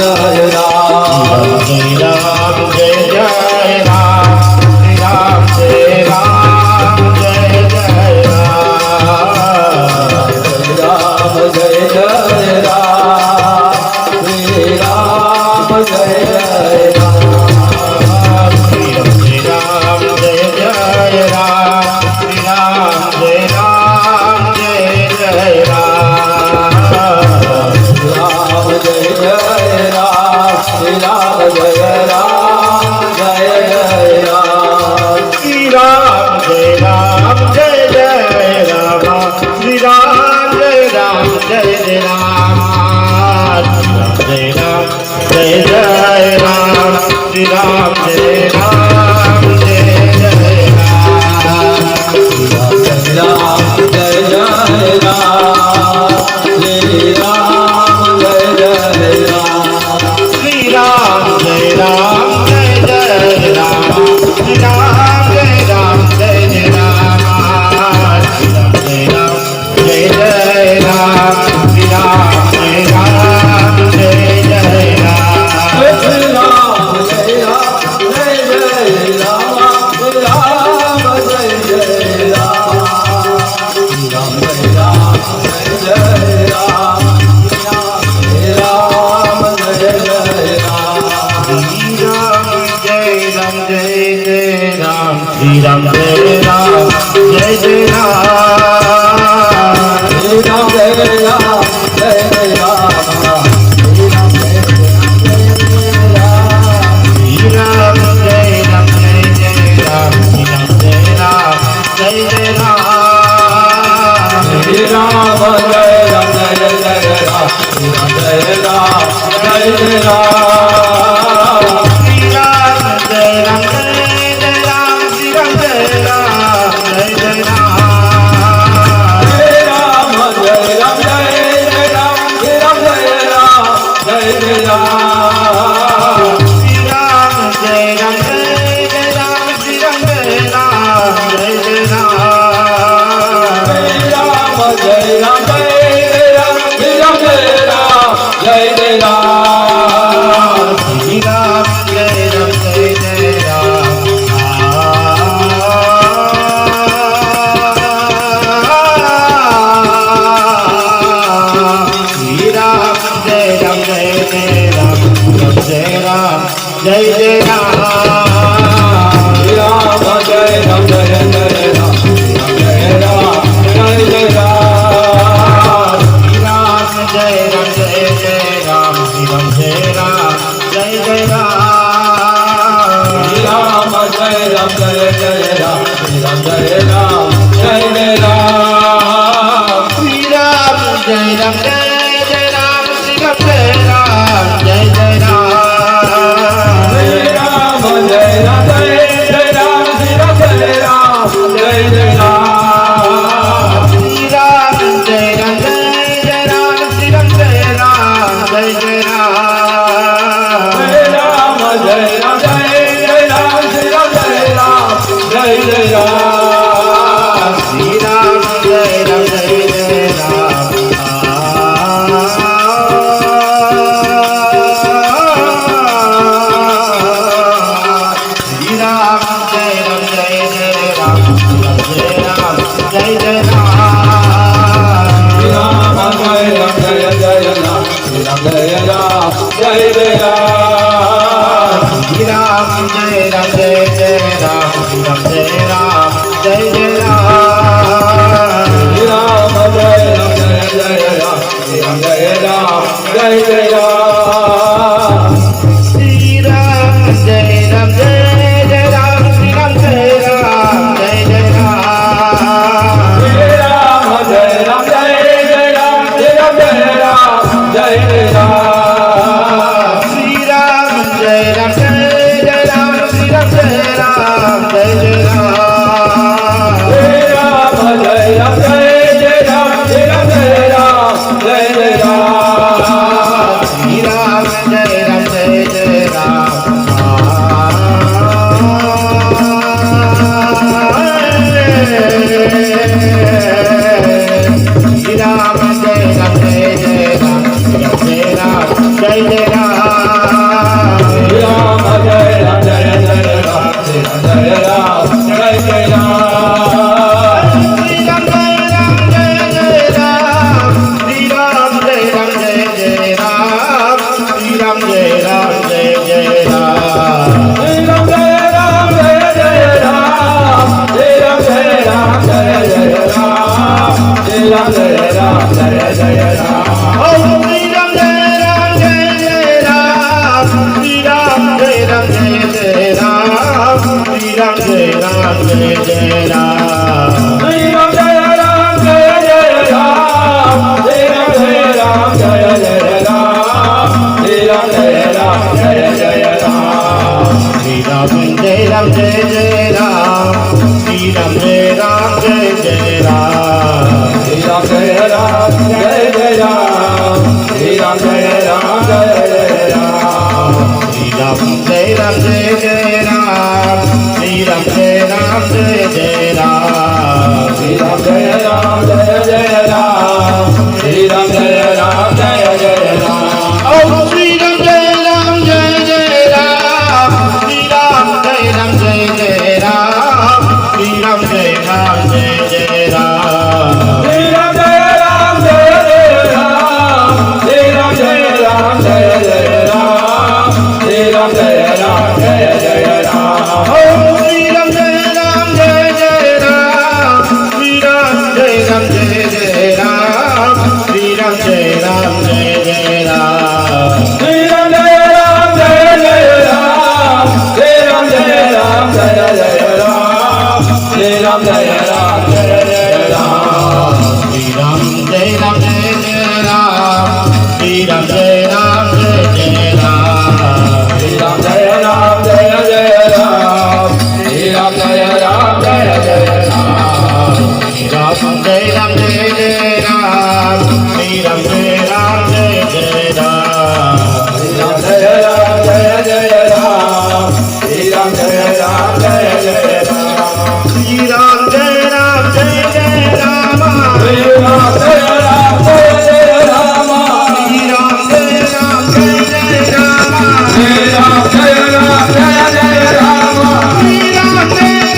Jaya Jai Jai Ram Jai Ram Jai Jai Ram Shri Ram Jai Ram Jai Jai Ram Jai Ram Jai Jai Ram Shri Ram Jai Jai Ram Shri Ram Jai Ram Jai Jai Ram Shri Ram Jai Ram Jai Jai Ram Jai Ram Jai Jai Ram Shri Ram Jai Ram Jai Jai Ram Shri Ram Jai Ram Jai Jai Ram Shri Ram Jai Jai Ram Shri Ram Jai Ram Jai Jai Ram Shri Ram Jai Jai Ram Jai Ram Jai Jai Ram Shri Ram Jai Ram Jai Jai Ram Shri Ram Jai Ram Jai Jai Ram Shri Ram Jai Shri Ram Jai Ram Jai Jai Ram Shri Ram Jai Ram Jai Jai Ram Shri Ram Jai Ram Jai Jai Ram Shri Ram Jai Ram Jai Jai Ram Shri Ram Jai Ram Jai Jai Ram Shri Ram Jai Ram Jai Jai Ram Jai Ram Jai Ram Jai Jai Ram Shri Ram Jai Ram Jai Jai Ram Shri Ram Jai Ram Jai Jai Ram Shri Ram Jai Ram Jai Jai Ram Jai Ram Jai Ram Jai Jai Ram Shri Ram Jai Ram Jai Jai Ram Shri Ram Jai Ram Jai Jai Ram Shri Ram Jai Ram Jai Jai Ram Jai Ram Jai Jai Ram Shri Ram Jai Ram Jai Jai Ram Shri Ram Jai Ram Jai Jai Ram Shri Ram Jai Ram Jai Jai Ram Shri Ram Jai Ram Jai Jai Ram Shri Ram Jai Ram Jai Jai Ram Shri Ram Jai Ram Jai Jai Ram Shri Ram Jai Ram Jai Jai Ram Shri Ram Jai Ram Jai Jai Ram Shri Ram Jai Ram Jai Jai Ram Shri Ram Jai Ram Jai Jai Ram Shri Ram Jai Ram Jai Jai Ram Shri Ram Jai Ram Jai Jai Ram Shri Ram Jai Ram Jai Jai Ram Shri Ram Jai Ram Jai Jai Ram Shri Ram Jai Ram Jai Jai Ram Shri Ram Jai Ram Jai Jai Ram Jai Ram Jai Jai Ram Shri Ram Jai Ram Jai Jai Ram Shri Ram Jai Ram Jai Jai Ram Shri Ram Jai Ram Jai Jai Ram Shri Ram Jai Ram Jai Jai Ram Shri Ram Jai Ram Jai Jai Ram Shri Ram Jai Ram Jai Jai Ram Shri Ram Jai Ram Jai Jai Ram Shri Ram Jai Ram Jai Jai Ram Shri Ram Jai Ram Jai Jai Ram Shri Ram Jai Ram Jai Jai Ram Shri Ram Jai Ram Jai Jai Ram Shri Ram Jai Ram Jai Jai Ram Shri Ram Jai Ram Jai Jai Ram Shri Ram Jai Ram Jai Jai Ram Shri Ram Jai Ram Jai Jai Ram Shri Ram Jai Ram Jai Jai Ram Jai Ram Jai Jai Ram Shri Ram Jai Ram Jai Jai Ram Shri Ram Jai Ram Jai Jai Ram Shri Ram Jai Ram Jai Jai Ram Shri Ram Jai Ram Jai Jai Ram Shri Ram Jai Ram Jai Jai Ram Shri Ram Jai Ram Jai Jai Ram Shri Ram Jai Ram Jai Jai Ram Shri Ram Jai Ram Jai Jai Ram Om Shri Ram Jai Ram Jai Jai Ram Shri Ram Jai Ram Jai Jai Ram Shri Ram Jai Ram Jai Jai Ram Shri Ram Jai Ram Jai Jai Ram Shri Ram Jai Jai Ram Shri Ram Jai Ram Jai Jai Ram Shri Ram Jai Ram Jai Jai Ram Shri Ram Jai Ram Jai Jai Ram Shri Ram Jai Ram Jai Jai Ram Shri Ram Jai Ram Jai Jai Ram Om Shri Ram Jai Ram Jai Jai Ram Shri Ram Jai Ram Jai Jai Ram Shri Ram Jai Ram Jai Jai Ram Shri Ram Jai Ram Jai Jai Ram Shri Ram Jai Ram Jai Jai Ram Shri Ram Jai Ram Jai Jai Ram Om Shri Ram Jai Ram Jai Jai Ram Shri Ram Jai Ram Jai Jai Ram Shri Ram Jai Ram Jai Jai Ram Shri Ram Jai Ram Jai Jai Ram Shri Ram Jai Ram Jai Jai Ram Shri Ram Jai Ram Jai Jai Ram Shri Ram Jai Ram Jai Jai Ram Shri Ram Jai Ram Jai Jai Ram Shri Ram Jai Ram Jai Jai Ram Shri Ram Jai Ram Jai Jai Ram Shri Ram Jai Ram Jai Jai Ram Shri Ram Jai